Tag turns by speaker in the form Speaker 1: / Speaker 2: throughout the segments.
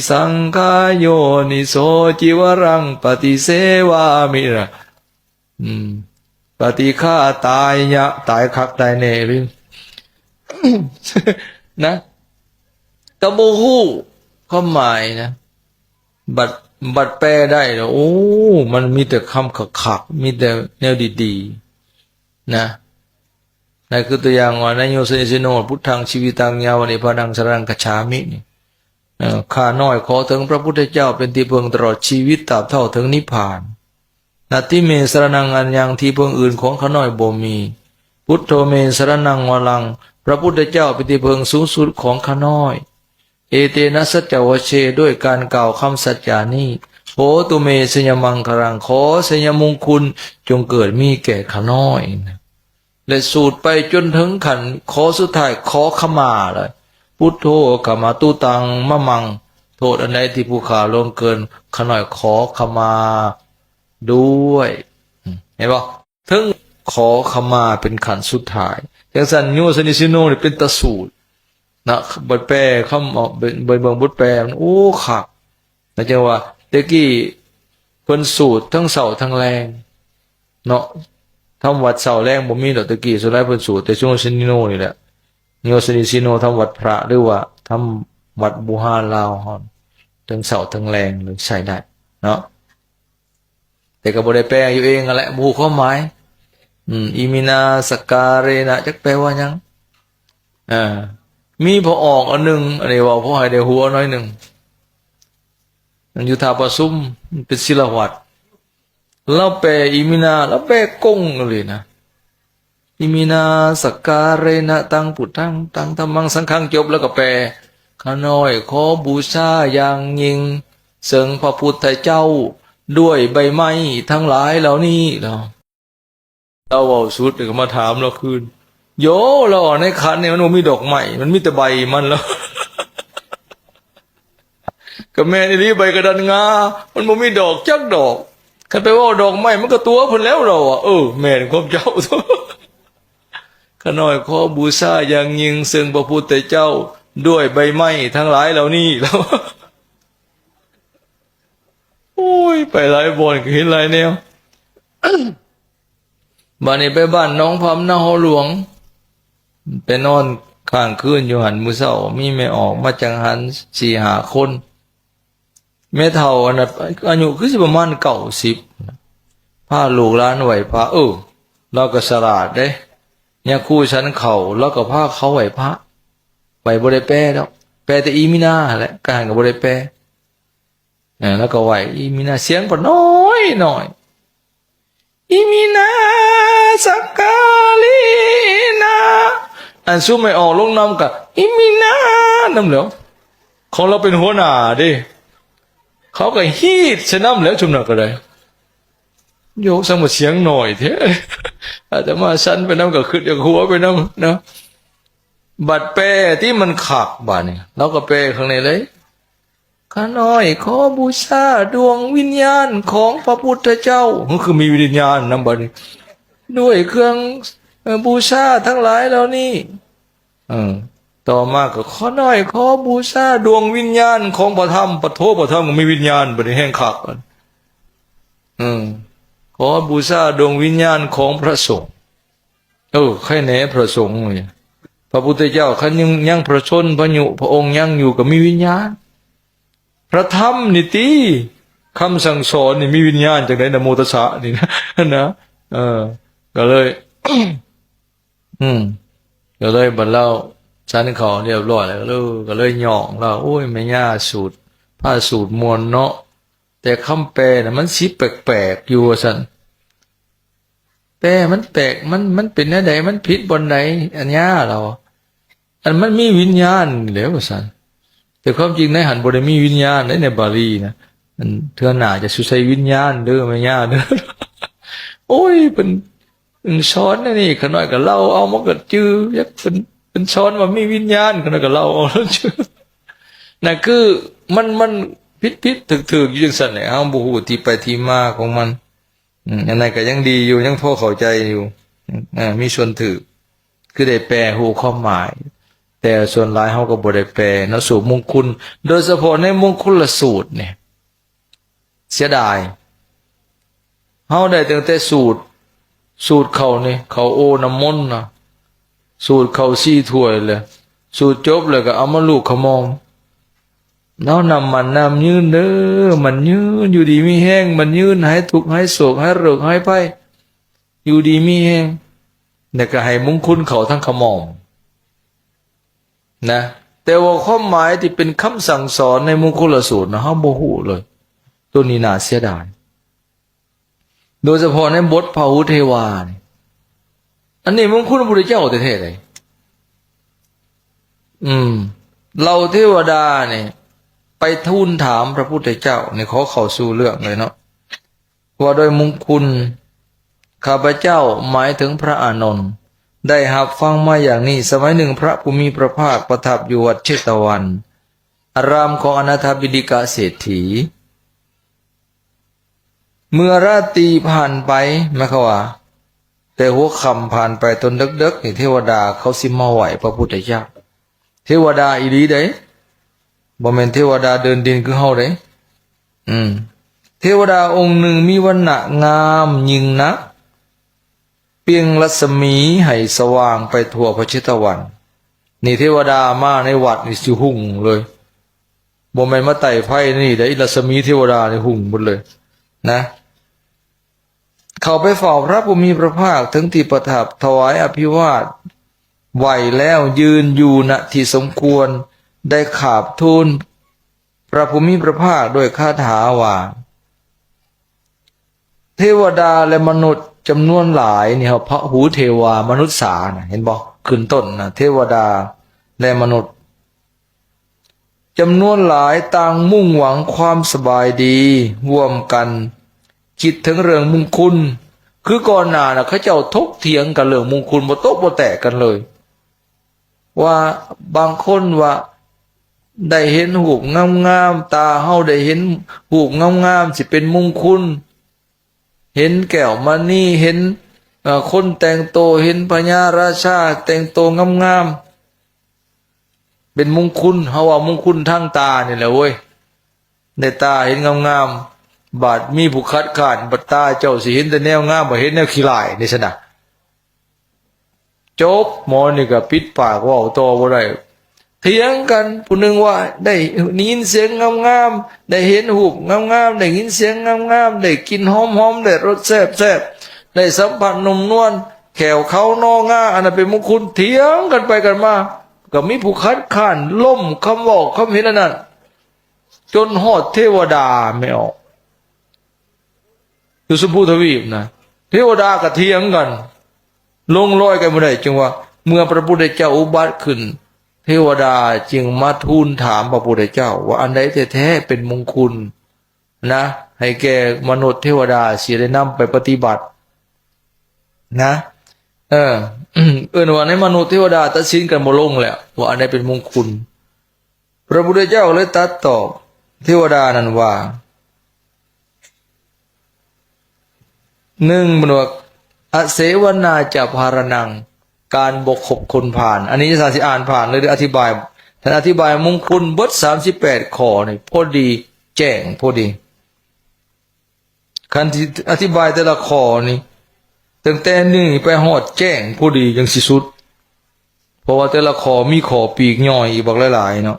Speaker 1: สังขายโยนิโสจิวรังปฏิเสวามินะปฏิฆาตายยะตายคักตายแน่เลยนะกระโบหูความหมายนะบัดแปลได้แล้วโอ้มันมีแต่คำขักมีแต่แนวดีๆนะนั่นคือตัวอย่างว่านายโยสนิสโนพุทธังชีวิตังยาวนิพพานังสรังกัจฉามินี่ข้าน้อยขอถึงพระพุทธเจ้าเป็นที่พึ่งตลอดชีวิตตราบเท่าถึงนิพพานนาทิเมสรนังอันยังที่พึ่งอื่นของข้าน้อยบ่มีพุทโธเมสรนังวลังพระพุทธเจ้าเป็นที่พึ่งสูงสุดของข้าน้อยเอเตนะสัจจวเชด้วยการกล่าวคำสัจจานี้โหตุเมสยมังครังขอสยมงคุณจงเกิดมีแก่ข้าน้อยและสูตรไปจนถึงขันขอสุดท้ายขอขมาเลยพุทโธขมาตุตังมะมังโทษอันใดที่ผู้ขาล่วงเกินข้าน้อยขอขมาด้วยเห็นป่ะถึงขอขมาเป็นขันสุดท้ายอย่างสันโยสนิสิโนนี่เป็นตะสูตรนะบทแปลคำออกเบิ่งบทแปลมันโอ้ขักนะจังว่าเด็กกี้คนสูตรทั้งเสาทั้งแรงเนาะทำวัดเสาแรงบ่มีดอกตะกี้สุดท้ายเพิ่นสูตรแต่ช่วงซินิโนนี่แหละโยสนิสิโนทำวัดพระหรือว่าทำวัดบูฮาลาวฮอนทั้งเสาทั้งแรงเลยใช้ได้เนาะแต่ก็บ่ได้แปลอยู่เองนั่นแหละบ่รู้ความหมายอิมินาสการเรนะจักแปลว่าหยังมีพอออกอันหนึ่งอันนี้ว่าพอให้ได้หัวน้อยหนึ่งมันอยู่ท่าประซุมเป็นศิลวัตรแล้วแปลอิมินาแล้วแปลกงเลยนะอิมินาสการเรนะตังพุทธังตังธัมมังสังฆังจบแล้วก็แปลข้าน้อยขอบูชาอย่างยิ่งเสริงพระพุทธเจ้าด้วยใบไม้ทั้งหลายเหล่านี้เราเอาสุดก็มาถามเราคืนโยเราในขันเนี่ยมันมีดอกไม้มันมีแต่ใบมันแล้วกับแม่นี่ใบกระดันงามันบ่มีดอกจักดอกคันไปว่าดอกไม้มันก็ตัวเพิ่นแล้วเราแม่นความเจ้าข้าน้อยขอบูชาอย่างยิ่งซึ่งพระพุทธเจ้าด้วยใบไม้ทั้งหลายเหล่านี้แล้วโอ้ยไปหลายบ่อนก็เห็นหลายแนวบ้านนี้ไปบ้านน้องพำนาหอหลวงไปนอนข้างคืนอยู่หันมื้อเช้ามีแม่ออกมาจังหัน4-5 คนแม่เฒ่าอันนั้นอายุคือสิประมาณ90พาลูกหลานไหว้พระเราก็ฉลาดเด้เนี่ยครูชั้นเขาแล้วก็พาเขาไหว้พระไหว้บ่ได้แปลดอกแปลแต่อีมินาแหละการก็บ่ได้แปลแล้วก็ไหว้อีมินาเสียงก็น้อยอิมินาสักกาลีนาอันสู้ไม่ออกลงน้ำกับอิมินาน้ำเหลวของเราเป็นหัวหน้าดิเขาก็ฮีดชนะแล้วชุมหนักก็เลยโยกสังมาเสียงหน่อยเถอะอาจจะมาสั้นไปน้ำก็ขึ้นจากหัวไปน้ำนะบัดแปรที่มันขักบาเนี่ยเราก็แปรข้างในเลยข้าน้อยขอบูชาดวงวิญญาณของพระพุทธเจ้าก็คือมีวิญญาณนำบัดนี้ด้วยเครื่องบูชาทั้งหลายเหล่านี้ต่อมาก็ข้าน้อยขอบูชาดวงวิญญาณของพระธรรมปะโทพระธรรมก็มีวิญญาณบัดนี้แห้งขักกันขอบูชาดวงวิญญาณของพระสงฆ์ใครแหนพระสงฆ์เลยพระพุทธเจ้าคันยังพระชนพระยุพระองค์ยังอยู่ก็มีวิญญาณพระธรรมนิติคำสั่งสอนนี่มีวิญญาณจากไหนนะโมตัสสะนี่นะก็เลยก็เลยบรรเล่าชั้นเขาเรียบร้อยแล้วก็เลยหยองเราโอ้ยไม่ย่าสูตรผ้าสูตรมวลเนาะแต่คำแปลน่ะมันสิแปลกๆอยู่สันแปลมันแปลกมันเป็นอะไรมันผิดบนไหนอันย่าเราอันมันมีวิญญาณแล้วสันแต่ความจริงในหันบริมีวิญญาณในบาลีนะมันเทื่อหน้าจะสุใส่วิญญาณเด้อไม่ย่าเด้อโอ้ยเป็นช้อนนี่ขน้อยก็เล่าเอามันก็จื้อยักเป็นช้อนว่ามีวิญญาณขน้อยก็เล่าเอาแล้วจื้อนั่นคือมันพิษถึกอยู่จังซั่นเนี่ยเฮาบ่ฮู้ที่ไปที่มาของมันอันนั้นก็ยังดีอยู่ยังพอเข้าใจอยู่มีส่วนถึกคือได้แปลฮู้ความหมาย แต่ส่วนหลายเฮาก็บ่ได้แปลเนาะสูตรมงคลโดยเฉพาะในมงคลสูตรเนี่ยเสียดายเฮาได้ตั้งแต่สูตรเขานี่เขาโอน้ำมนต์นะสูตรเขา4 ถ้วยเลยสูตรจบเลยก็เอามาลูกขมอมแล้วนำมันนำยืนเด้อมันยืนอยู่ดีมีแห้งมันยืนให้ทุกข์ให้โศกให้โรคให้ภัยอยู่ดีมีแห้งแต่ก็ให้มงคลเขาทั้งขมอมนะแต่ว่าความหมายที่เป็นคำสั่งสอนในมงคลสูตรนะเฮาบ่ฮู้เลยตัวนี้น่าเสียดายโดยเฉพาะในบทพหุเทวานี่อันนี้มงคลพระพุทธเจ้าแท้ๆเลยเราเทวดาเนี่ยไปทูลถามพระพุทธเจ้าเนี่ยขอเข้าสู่เรื่องเลยเนาะว่าโดยมงคลข้าพเจ้าหมายถึงพระอานนท์ได้หับฟังมาอย่างนี้สมัยหนึ่งพระผู้มีพระภาคประทับอยู่วัดเชตวันอารามของอนาถบิณฑิกาเศรษฐีเมื่อราตรีผ่านไปหมายความว่าแต่หัวค่ำผ่านไปตนดึกๆนี่เทวดาเขาสิมาไหวพระพุทธเจ้าเทวดาอีหลีเด้บ่แม่นเทวดาเดินดินคือเฮาเด้เทวดาองค์หนึ่งมีวรรณะงามยิ่งนักเปล่งรัศมีให้สว่างไปทั่วพระเชตวันนี่เทวดามาในวัดนี่สิหุ่งเลยบ่แม่นมาไต่ไฟนี่ได้รัศมีเทวดานี่หุ่งหมดเลยนะเขาไปเฝ้าพระผู้มีพระภาคถึงที่ประทับถวายอภิวาทไหวแล้วยืนอยู่ณที่สมควรได้ขาบทูลพระผู้มีพระภาคด้วยคาถาว่าเทวดาและมนุษย์จำนวนหลายนี่ครับพระหูเทวามนุษย์สานะเห็นบ่ขึ้นต้นนะเทวดาและมนุษย์จำนวนหลายต่างมุ่งหวังความสบายดีร่วมกันคิดถึงเรื่องมงคลคือก่อนหน้าน่ะเขาเจ้าทกเถียงกันเรื่องมงคลบ่ตกบ่แตกกันเลยว่าบางคนว่าได้เห็นรูปงามๆตาเฮาได้เห็นรูปงามๆสิเป็นมงคลเห็นแก้วมณีเห็นคนแต่งโตเห็นพญาราชาแต่งโตงามๆเป็นมงคลเฮาว่ามงคลทางตานี่แหละเว้ยในตาเห็นงามๆบาดมีผู้คัดค้านบัดตาเจ้าสิเห็นแต่แนวงามบ่เห็นแนวขี้ร้ายนี่ซั่นน่ะจบหมอนี่ก็ปิดปากเว้าต่อบ่ได้เถียงกันผู้หนึ่งว่าได้ยินเสียงงามๆได้เห็นรูปงามๆได้ยินเสียงงามๆได้กินหอมๆได้รสแซ่บๆได้สัมผัสนุ่มนวลแขวเขานองาอันนั้นเป็นมงคลเถียงกันไปกันมาก็มีผู้คัดค้านล่มคำบอกคำเห็นนั้นจนฮอดเทวดาไม่ออกอยู่สมพูทวีปนะเทวดาก็เถียงกันลงรอยกันบ่ได้จึงว่าเมื่อพระพุทธเจ้าอุบัติขึ้นเทวดาจึงมาทูลถามพระพุทธเจ้าว่าอันใดแท้ๆเป็นมงคลนะให้แก่มนุษย์เทวดาสิได้นำไปปฏิบัตินะว่าในมนุษย์เทวดาตัดสินกันบ่ลงแล้วว่าอันใดเป็นมงคลพระพุทธเจ้าเลยตรัสตอบเทวดานั้นว่า1มันว่าอเสวนาจะภารนังการบกขบคนผ่านอันนี้จะสิอ่านผ่านเลยหรืออธิบายท่านอธิบายมงคลบท38ข้อนี่พอดีแจ้งพอดีคันที่อธิบายแต่ละข้อนี่ตั้งแต่นี่ไปฮอดแจ้งพอดีจังสิสุดเพราะว่าแต่ละข้อมีข้อปีกย่อยอีกบักหลายๆเนาะ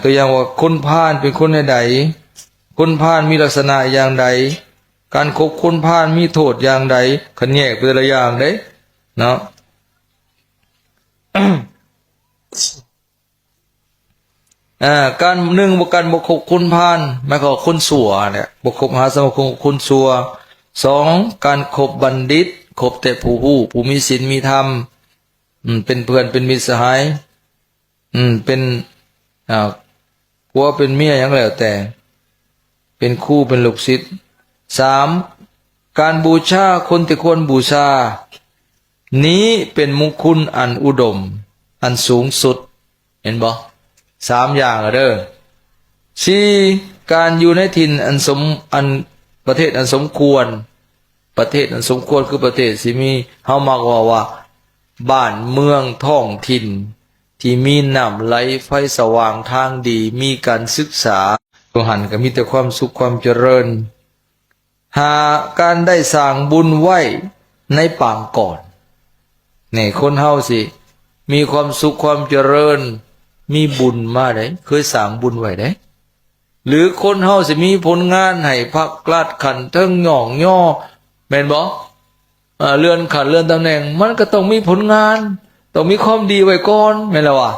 Speaker 1: ตัวอย่างว่าคนผ่านเป็นคนใดคนผ่านมีลักษณะอย่างใดการคบคนผ่านมีโทษอย่างใดขันแยกเป็นแต่ละอย่างเด้เนาะ การการบกคบคนผ่านหมายความคนสัวเนี่ยบกคบหาสมาคมคนสัว2การคบบัณฑิตคบแต่ผู้มีศีลมีธรรมเป็นเพื่อนเป็นมิตรสหายเป็นผัวเป็นเมียอย่างแล้วแต่เป็นคู่เป็นลูกศิษย์3การบูชาคนที่ควรบูชานี้เป็นมงคลอันอุดมอันสูงสุดเห็นบ่3อย่างเด้อ4การอยู่ในถิ่นอันประเทศอันสมควรประเทศอันสมควรคือประเทศสิมีเฮามักว่าบ้านเมืองท้องถิ่น ที่มีน้ำไหลไฟสว่างทางดีมีการศึกษาตัวหันก็มีแต่ความสุขความเจริญหาการได้สร้างบุญไว้ในปางก่อนนี่คนเฮาสิมีความสุขความเจริญมีบุญมาได้เคยสร้างบุญไว้ได้หรือคนเฮาสิมีผลงานให้พักกลัดขันเทิงหย่องย่อแม่นบ่เลื่อนขันเลื่อนตำแหน่งมันก็ต้องมีผลงานต้องมีความดีไว้ก่อนแม่นแล้ววะ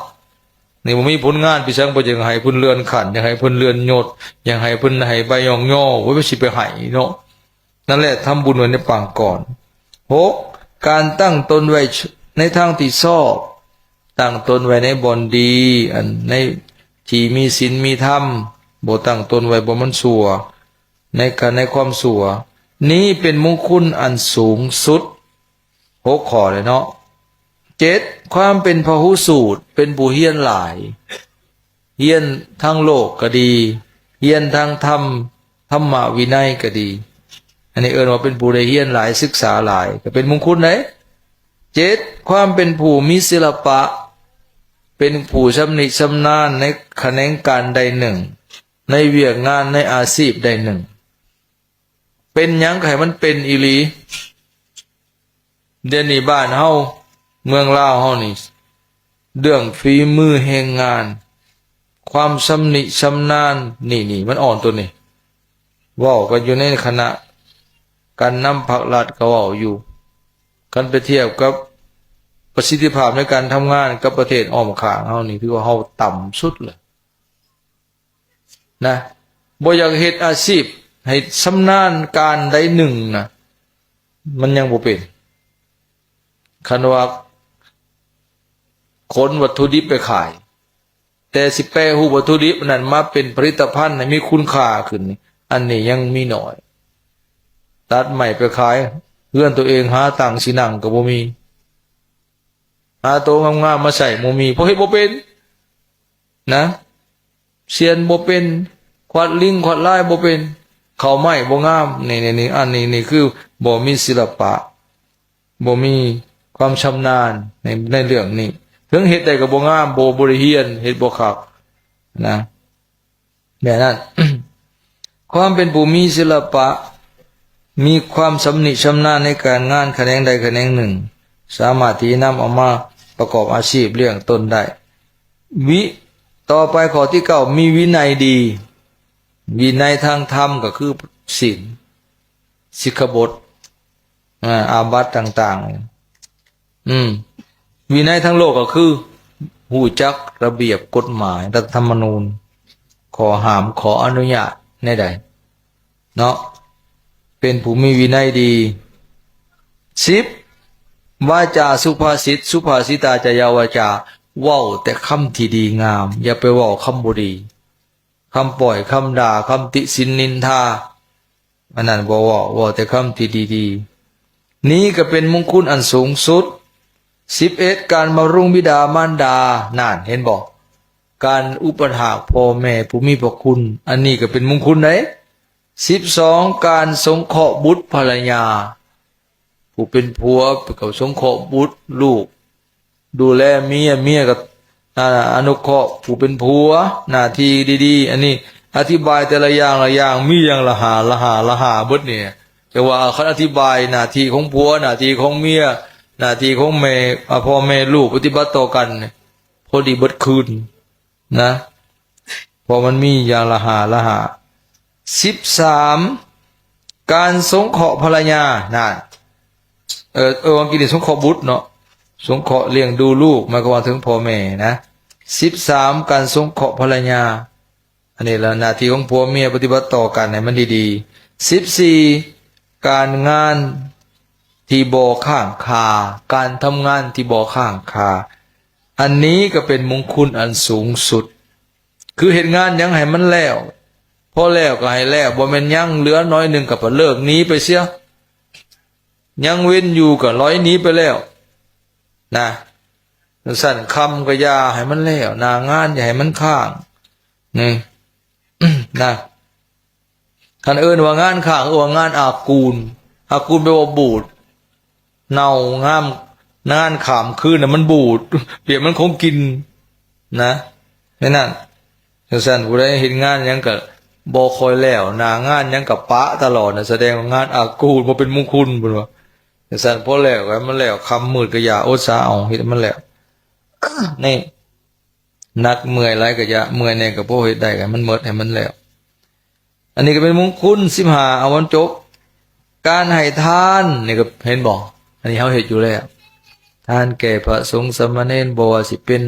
Speaker 1: นี่บ่มีผลงานพี่ช่างบ่ยังให้เพิ่นเลื่อนขันยังให้เพิ่นเลื่อนยศยังให้เพิ่นให้ใบหย่องย่อโอ้ยบ่สิไปให้เนาะนั่นแหละทำบุญไว้ในปางก่อน6การตั้งตนไว้ในทางที่ชอบตั้งตนไว้ในบ่อนดีอันในที่มีศีลมีธรรมบ่ตั้งตนไว้บ่มันชั่วในความชั่วนี้เป็นมงคลอันสูงสุด6ข้อเลยเนาะ7ความเป็นพหุสูตรเป็นผู้เฮียนหลายเฮียนทางโลกก็ดีเฮียนทางธรรมธรรมวินัยก็ดีอันนี้เอิ้นว่าเป็นผู้ได้เฮียนหลายศึกษาหลายก็เป็นมงคลไหน7ความเป็นผู้มีศิลปะเป็นผู้ชำนิชำนาญในแขนงการใดหนึ่งในเวียกงานในอาชีพใดหนึ่งเป็นหยังให้มันเป็นอีหลีเดี๋ยวนี้บ้านเฮาเมืองลาวเฮานี่เรื่องฝีมือแห่งงานความชำนิชำนาญนี่มันอ่อนตัวนี้เว้ากันอยู่ในคณะการนำผักลัดก็เว้าอยู่กันไปเทียบกับประสิทธิภาพในการทำงานกับประเทศอ้อมข้างเฮานี่ถือว่าเฮาต่ำสุดเลยนะบ่อยากเฮ็ดอาชีพให้ชำนาญการใดหนึ่งนะมันยังบ่เป็นคันว่าขนวัตถุดิบไปขายแต่สิแปรรูปวัตถุดิบนั้นมาเป็นผลิตภัณฑ์ให้มีคุณค่าขึ้นอันนี้ยังมีน้อยตัดใหม่ไปขายเพื่อนตัวเองหาตังค์สินั่งก็บ่มีหาโต๊ะงามๆมาใส่บ่มีเพราะเฮ็ดบ่เป็นนะเสียนบ่เป็นขวัดลิงขวัดลายบ่เป็นเขาไม้บ่งามนี่อันนี้คือบ่มีศิลปะบ่มีความชำนาญในเรื่องนี้ถึงเฮ็ดได้ก็บ่งามบ่ได้เฮียนเฮ็ดบ่คักนะแบบนั้น ความเป็นผู้มีศิลปะมีความชำนิชำนาญในการงานแขนงใดแขนงหนึ่งสามารถที่นำเอามาประกอบอาชีพเลี้ยงตนได้ต่อไปข้อที่9มีวินัยดีวินัยทางธรรมก็คือศีลสิกขาบทอาบัติต่างๆวินัยทางโลกก็คือหูจักระเบียบกฎหมายรัฐธรรมนูญขอห้ามขออนุญาตในใดเนาะเป็นผู้มีวินัยดี10วาจาสุภาษิตสุภาษิตาจยาวาจาเว้าแต่คำที่ดีงามอย่าไปเว้าคำบ่ดีคำปล่อยคำด่าคำติสินนินทาอันนั้นบ่เว้าแต่คำที่ดีๆนี้ก็เป็นมงคลอันสูงสุด11การบำรุงบิดามารดานั่นเห็นบ่การอุปถัมภ์พ่อแม่ผู้มีพระคุณอันนี้ก็เป็นมงคลไหน12การสงเคราะห์บุตรภรรยาผู้เป็นผัวก็สงเคราะห์บุตรลูกดูแลเมียก็อนุเคราะห์ผู้เป็นผัวหน้าที่ดีๆอันนี้อธิบายแต่ละอย่างมีอย่างละหาเบิดเนี่ยแต่ว่าเขาอธิบายหน้าที่ของผัวหน้าที่ของเมียหน้าที่ของแม่พ่อแม่ลูกปฏิบัติต่อกันพอดีเบิดคืนนะพอมันมีอย่างละหา13การสงเคราะห์ภรรยานั่นวันกินสงเคราะห์บุตรเนาะสงเคราะห์เลี้ยงดูลูกหมายความว่าถึงพ่อแม่นะ13การสงเคราะห์ภรรยาอันนี้ละหน้าที่ของผัวเมียปฏิบัติต่อกันให้มันดีๆ14การงานที่บ่ข้างคาการทำงานที่บ่ข้างคาอันนี้ก็เป็นมงคลอันสูงสุดคือเฮ็ดงานยังให้มันแล้วพอแล้วก็ให้แล้วบ่แม่นยังเหลือน้อยหนึ่งก็เลิกหนีไปเสียยังเว้นอยู่ก็ร้อยหนีไปแล้วนะสั่นคำก็อย่าให้มันแล้วหน้างานอย่าให้มันข้างนี่ นะคันว่างานข้างว่างานอากูลแปลว่าบูดเน่างามงานขามคืนน่ะมันบูดเปรียบมันคงกิน นะไม่นั่นจังซั่นผู้ใดเฮ็ดงานหยังก็บ่ค่อยแล้วหน้างานหยังก็ปะตลอดน่ะแสดงว่างานอากูลบ่เป็นมงคลพุ่นว่าจังซั่นพอแล้วก็มันแล้วค่ำมืดก็อย่าอดสาเอาเฮ็ดให้มันแล้ว นี่นักเมื่อยหลายก็อย่าเมื่อยแน่ก็บ่เฮ็ดได้ก็มันหมดให้มันแล้วอันนี้ก็เป็นมงคล15เอาวันจบการให้ทานนี่ก็เห็นบ่อันนี้เฮาเฮ็ดอยู่แล้วทานแก่พระสงฆ์สามเณรบ่ว่าสิเป็น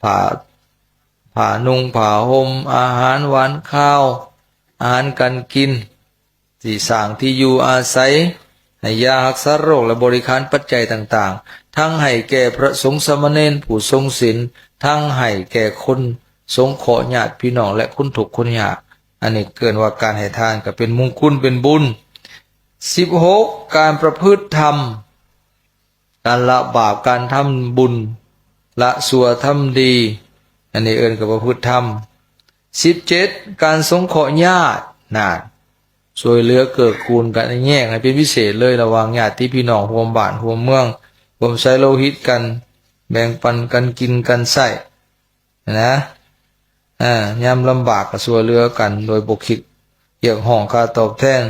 Speaker 1: ผ้านุ่งผ้าห่มอาหารหวานข้าวอาหารการกินที่สร้างที่อยู่อาศัยให้ยารักษาโรคและบริการปัจจัยต่างๆทั้งให้แก่พระสงฆ์สามเณรผู้ทรงศีลทั้งให้แก่คนสงเคราะห์ญาติพี่น้องและคนทุกข์คนยากอันนี้เกินว่าการให้ทานก็เป็นมงคลเป็นบุญ16การประพฤติธรรมการละบาปการทำบุญละชั่วทำดีอันนี้เอิ้นกับประพฤติธรรม17การสงเคราะห์ญาติช่วยเหลือเกื้อกูลกันแยกให้เป็นพิเศษเลยระหว่างญาติพี่น้องร่วมบ้านร่วมเมืองร่วมใช้โลหิตกันแบ่งปันกันกินกันใช้นะยามลำบากก็ช่วยเหลือกันโดยบ่คิดเรียกร้องค่าตอบแทน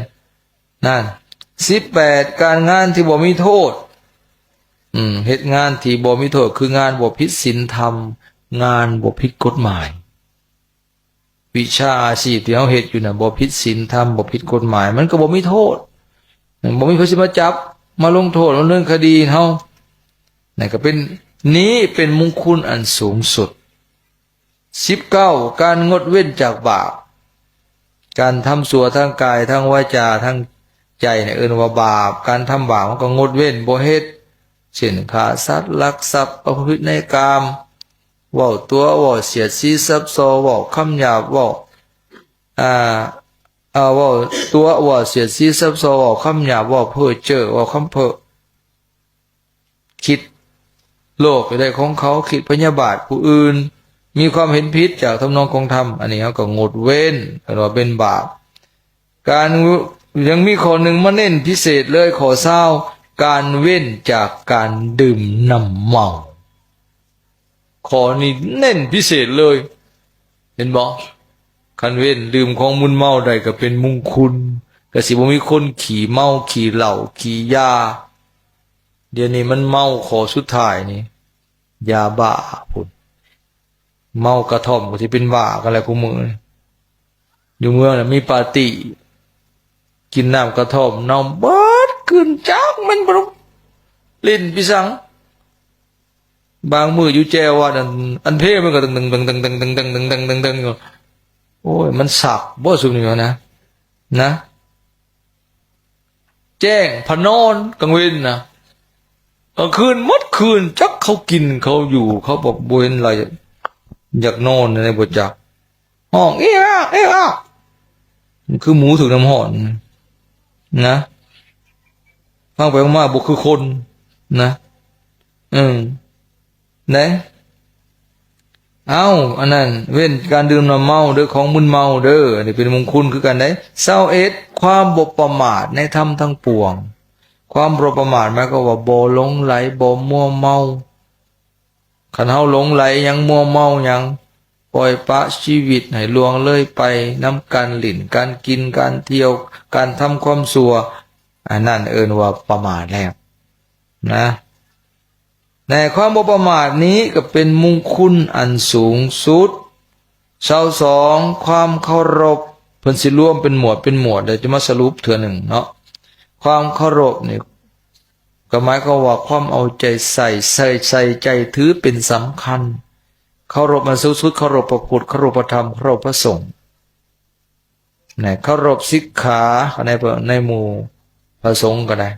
Speaker 1: นั่น18การงานที่บ่มีโทษเฮ็ดงานที่บ่มีโทษคืองานบ่ผิดศีลธรรมงานบ่ผิดกฎหมายวิชาอาชีพที่เฮาเฮ็ดอยู่น่ะบ่ผิดศีลธรรมบ่ผิดกฎหมายมันก็บ่มีโทษบ่มีผู้สิมาจับมาลงโทษเรื่องคดีเฮานั่นก็เป็นนี้เป็นมงคลอันสูงสุด19การงดเว้นจากบาปการทำชั่วทางกายทางวาจาทางใจเนี่ยเอิ้นว่าบาปการทำบาปมันก็งดเว้นบ่เฮ็ดเช่นฆ่าสัตว์ลักทรัพย์ประพฤติในกามเว้าตัวเว้าเสียดสีทรัพย์เว้าคำหยาบเว้าเว้าตัวเว้าเสียดสีทรัพย์เว้าคำหยาบเว้าเพ้อเจ้อเว้าคำเพ้อคิดโลกได้ของเขาคิดพยาบาทผู้อื่นมีความเห็นผิดจากทำนองของธรรมอันนี้เขาก็งดเว้นกันว่าเป็นบาปการยังมีข้อหนึ่งมาเน้นพิเศษเลยขอเศร้าการเว้นจากการดื่มน้ำเมาข้อนี้เน้นพิเศษเลยเห็นบ่คันเว้นดื่มของมึนเมาได้ก็เป็นมงคลก็สิบ่มีคนขี่เมาขี่เหล้าขี่ยาเดี๋ยวนี้มันเมาขอสุดท้ายนี่ยาบ้าพุ่นเมากระท่อมก็สิเป็นบ้ากันแล้วกูมืออยู่เมืองน่ะมีปาร์ตี้กินน้ำกระท่อมน้ำเบิดขึ้นจักมันบ่ลิ้นพี่สังบางมืออยู่แจวว่าอันเพมันก็ตึงโอ้ยมันสักบ่สุนี่นะแจ้งพนอนกลางเว้นนะกลางคืนหมดคืนจักเขากินเขาอยู่เขาบอกบ่เห็นอะไรอยากนอนในบ่จักห้องเอ๊ะมันคือหมูถูกน้ำห่อนนะฟังไปมาบ่คือคนนะนะอันนั้นเว้นการดื่มน้ำเมาเด้อของมึนเมาเด้ออันนี้เป็นมงคลคือกันได้21ความบ่ประมาทในธรรมทั้งปวงความบ่ประมาทหมายก็ว่าบ่หลงไหลบ่มัวเมาคันเฮาหลงไหลยังมัวเมายังปล่อยปะชีวิตให้ล่วงเลยไปน้ำการหลิ่นการกินการเที่ยวการทำความชั่วอันนั้นเอิ้นว่าประมาทแล้วนะในความบ่ประมาทนี้ก็เป็นมงคลอันสูงสุด22ความเคารพเพิ่นสิรวมเป็นหมวดเดี๋ยวจะมาสรุปเทื่อหนึ่งเนาะความเคารพนี่ก็หมายความว่าความเอาใจใส่ใจถือเป็นสำคัญเคารพมันสูงสุดเคารพพระพุทธเคารพพระธรรมเคารพพระสงฆ์นะเคารพศิกขาในหมู่พระสงฆ์ก็ได้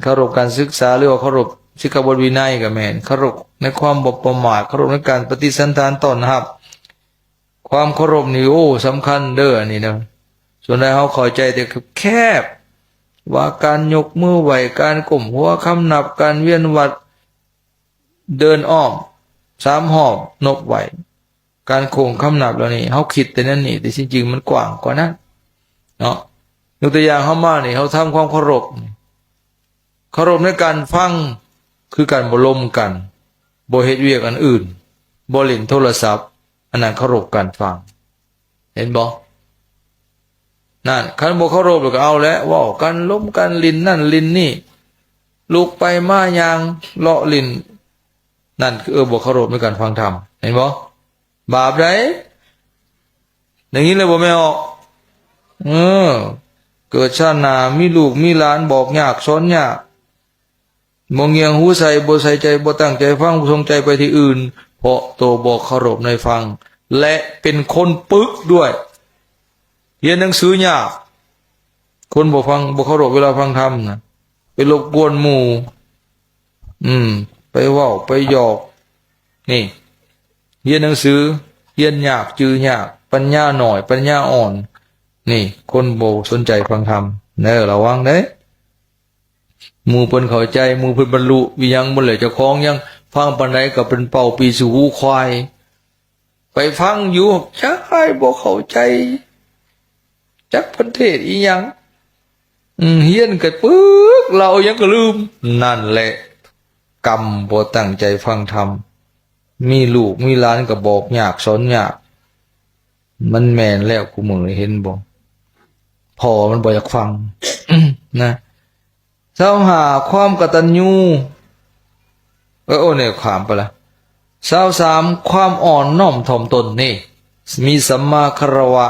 Speaker 1: เคารพการศึกษาหรือว่าเคารพสิกขาบทวินัยก็แม่นเคารพในความบ่ประมาทเคารพในการปฏิสันทานต้อนรับความเคารพนี่โอ้สำคัญเด้อนี่นะส่วนใหญ่เฮาเข้าใจแต่แคบว่าการยกมือไหวการก้มหัวคำนับการเวียนวัดเดินอ้อม3 รอบนบไหวการโค้งคำนับแล้วนี่เฮาคิดแต่นั้นนี่แต่จริงๆมันกว้างกว่านั้นเนาะยกตัวอย่างเฮามานี่เฮาทำความเคารพในการฟังคือการบ่ล้มกัน บ่เฮ็ดเวียกอันอื่นบ่เล่นโทรศัพท์อันนั้นเคารพการฟังเห็นบ่นั่นคันบ่เคารพแล้วก็เอาแล้วเว้ากันล้มกันลิ้นนั่นลิ้นนี่ลุกไปมายางเลาะลิ้นนั่นคือบ่เคารพในการฟังธรรมเห็นบ่บาปใดอย่างนี้เลยบ่แม่ออกเกิดชาติหน้ามีลูกมีหลานบอกยากสอนยากบ่เงียงหูใส่บ่ใส่ใจบ่ตั้งใจฟังบ่สนใจไปที่อื่นเพราะโตบ่เคารพในฟังและเป็นคนปึกด้วยเรียนหนังสือยากคนบ่ฟังบ่เคารพเวลาฟังธรรมนะไปรบกวนหมู่ไปเว้าไปหยอกนี่เรียนหนังสือเรียนยากจื้อยากปัญญาหน่อยปัญญาอ่อนนี่คนบ่สนใจฟังธรรมระวังเด้หมู่เพิ่นเข้าใจหมู่เพิ่นบรรลุวิยังบ่เลยเจ้าของยังฟังปานใดก็เป็นเป่าปีสู่หูควายไปฟังอยู่จักให้บ่เข้าใจจักเพิ่นเทศอีหยังเฮียนก็ปึกเรายังก็ลืมนั่นแหละกรรมบ่ตั้งใจฟังธรรมมีลูกมีหลานก็บอกยากสอนยากมันแม่นแล้วกูมึงเห็นบ่พ่อมันบ่อยากฟัง นะเจ้าหาความกตัญญูเนี่ยขามไปละ23ความอ่อนน้อมถ่อมตนนี่มีสัมมาคารวะ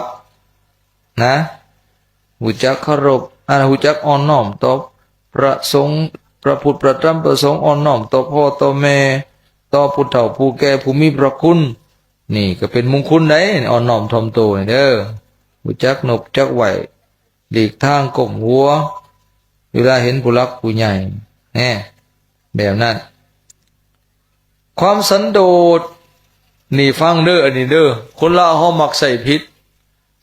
Speaker 1: นะหูจักเคารพหูจักอ่อนน้อมต่อพระสงฆ์พระพุทธพระธรรมพระสงฆ์อ่อนน้อมต่อพ่อต่อแม่ต่อผู้เฒ่าผู้แก่ผู้มีพระคุณนี่ก็เป็นมงคลได้อ่อนน้อมถ่อมตนเด้อหูจักนบจักไหวหลีกทางก้มหัวเวลาเห็นผู้หลักผู้ใหญ่แบบนั้นความสันโดษนี่ฟังเด้ออันนี้เด้อคนลาวเฮามักใส่ผิด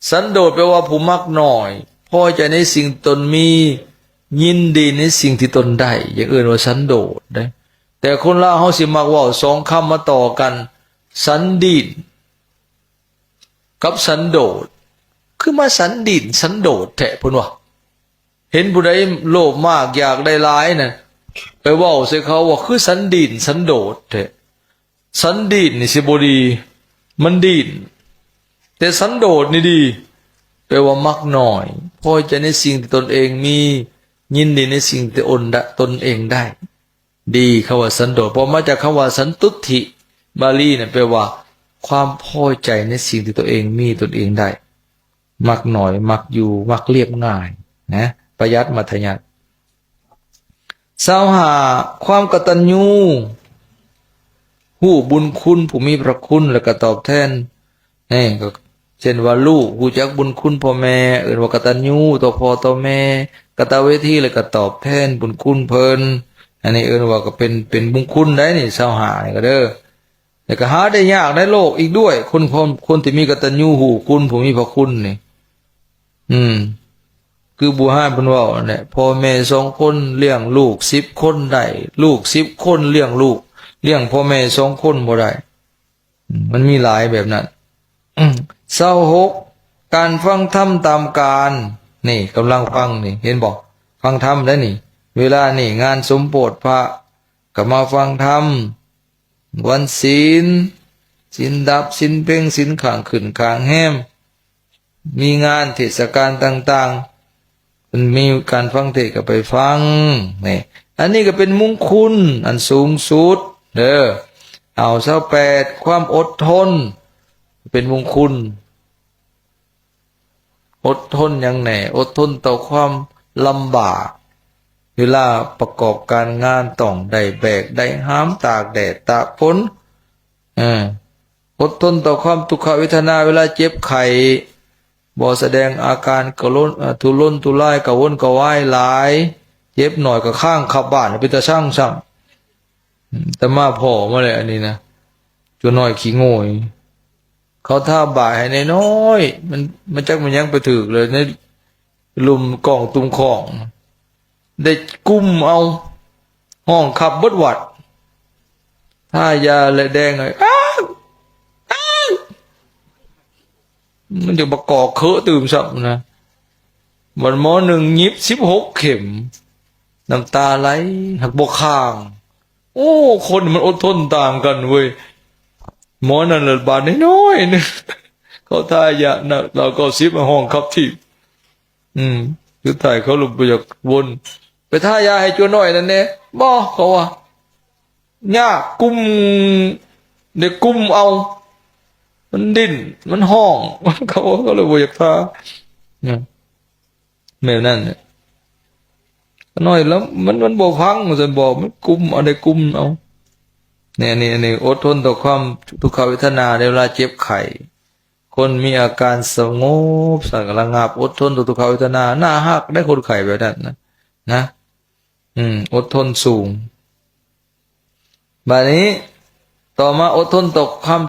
Speaker 1: สันโดษแปลว่าผู้มักน้อยพอใจในสิ่งตนมียินดีในสิ่งที่ตนได้อย่างอื่นว่าสันโดษได้แต่คนลาวเฮาสิมักเว้าสองคำมาต่อกันสันดีนกับสันโดษคือมาสันดีนสันโดษแท้เพิ่นว่าเห็นผู้ใดโลภมากอยากได้หลายน่ะไปเว้าใส่เขาว่าคือสันดีนสันโดษแท้สันดีนนี่สิบ่ดีมันดีนแต่สันโดษนี่ดีแปลว่ามักน้อยพอใจในสิ่งที่ตนเองมียินดีในสิ่งที่ตนเองได้ดีคำว่าสันโดษเพราะมาจากคำว่าสันตุถิบาลีเนี่ยแปลว่าความพอใจในสิ่งที่ตัวเองมีตนเองได้มักน้อยมักอยู่มักเรียบง่ายนะประหยัดมัธยัสถ์25ความกตัญญูฮู้บุญคุณผู้มีพระคุณแล้วก็ตอบแทนก็เช่นว่าลูกรู้จักบุญคุณพ่อแม่ว่ากตัญญูต่อพ่อต่อแม่กตเวทีแล้วก็ตอบแทนบุญคุณเพิ่นอันนี้ว่าก็เป็นบุญคุณได้นี่25นี่ก็เด้อแล้วก็หาได้ยากในโลกอีกด้วยคนที่มีกตัญญูฮู้คุณผู้มีพระคุณนี่คือบุหานเพิ่นว่าเนี่ยพ่อแม่2คนเลี้ยงลูก10คนได้ลูก10คนเลี้ยงลูกเลี้ยงพ่อแม่2คนบ่ได้มันมีหลายแบบนั้น26การฟังธรรมตามกาลนี่กำลังฟังนี่เห็นบ่ฟังธรรมได้นี่เวลานี่งานสมโภชพระก็มาฟังธรรมวันศีลดับศีลเพ่งศีลข้างขึ้นข้างแห้มมีงานเทศกาลต่างๆมันมีการฟังเทศน์ก็ไปฟังนี่อันนี้ก็เป็นมงคลอันสูงสุดเอา28ความอดทนเป็นมงคลอดทนอย่างแน่อดทนต่อความลำบากเวลาประกอบการงานต้องได้แบกได้หามตากแดดตากฝนอดทนต่อความทุกขเวทนาเวลาเจ็บไข้บ่แสดงอาการกระล้นทุรนทุรายกระวนกระวายหลายเจ็บหน่อยก็ข้างขับบ้านเป็นตาช่างซ้ำแต่มาพ่อมาเลยอันนี้นะตัวน้อยขี้โง่เขาท่าบ่ายให้น้อยมันจักมันยังไปถึกเลยในลุมกล่องตุ้มของได้กุมเอาห้องขับบดวัดถ้ายาเลยแดงเลยมันจะประกอบเคอะตื่มสับนะวันหมอ1ยิบ16เข็มน้ำตาไหลหักบกข้าง โอ้คนมันอดทนต่างกันเว้ยหมอนั่นละบาทน้อยๆนึงเขาทายะนะเราก็ซิบมาห้องครับที่คือถ่ายเขาลงไปจากวนไปท่ายาให้จัวน้อยนั่นเนี่ยบ่เขาว่ายากกุมเด็กกุมเอามันดิ้นมันห้องเขาเลยบ่อยากท่าเนี่ยแมวนั่นเนี่ยน้อยแล้วมันบ่พังมันบอกมันกุมเอาได้กุมเอาเนี่ยนี่อดทนต่อความทุกขเวทนาในเวลาเจ็บไข้คนมีอาการสงบสังระงับอดทนต่อทุกขเวทนาหน้าหักได้คนไข้แบบนั้นนะอดทนสูงบัดนี้ต่อมาอดทนต่อความ